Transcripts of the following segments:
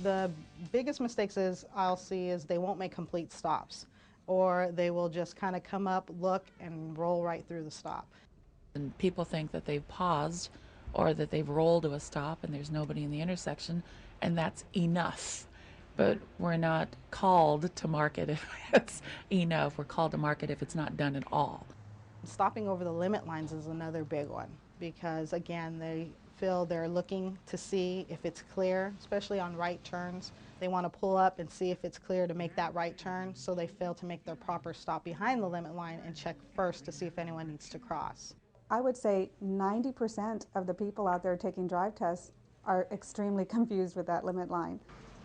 The biggest mistakes I'll see is they won't make complete stops, or they will just kind of come up, look, and roll right through the stop. And people think that they've paused or that they've rolled to a stop and there's nobody in the intersection, and that's enough. But we're not called to market if it's enough. We're called to market if it's not done at all. Stopping over the limit lines is another big one because, again, they're looking to see if it's clear, especially on right turns. They want to pull up and see if it's clear to make that right turn, so they fail to make their proper stop behind the limit line and check first to see if anyone needs to cross. I would say 90% of the people out there taking drive tests are extremely confused with that limit line.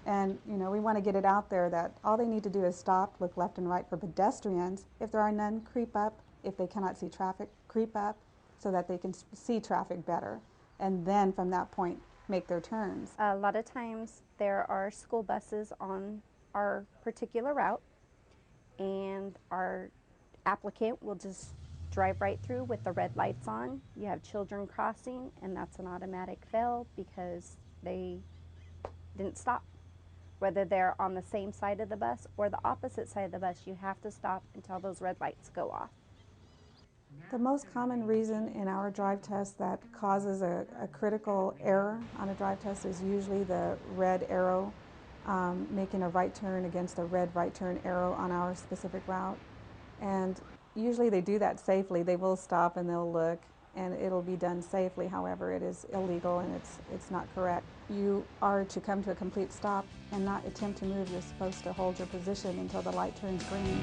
And we want to get it out there that all they need to do is stop, look left and right for pedestrians. If there are none, creep up. If they cannot see traffic, creep up so that they can see traffic better. And then from that point, make their turns. A lot of times there are school buses on our particular route, and our applicant will just drive right through with the red lights on. You have children crossing, and that's an automatic fail because they didn't stop. Whether they're on the same side of the bus or the opposite side of the bus, you have to stop until those red lights go off. The most common reason in our drive test that causes a critical error on a drive test is usually the red arrow, making a right turn against a red right turn arrow on our specific route. And usually they do that safely. They will stop and they'll look, and it'll be done safely. However, it is illegal and it's not correct. You are to come to a complete stop and not attempt to move. You're supposed to hold your position until the light turns green.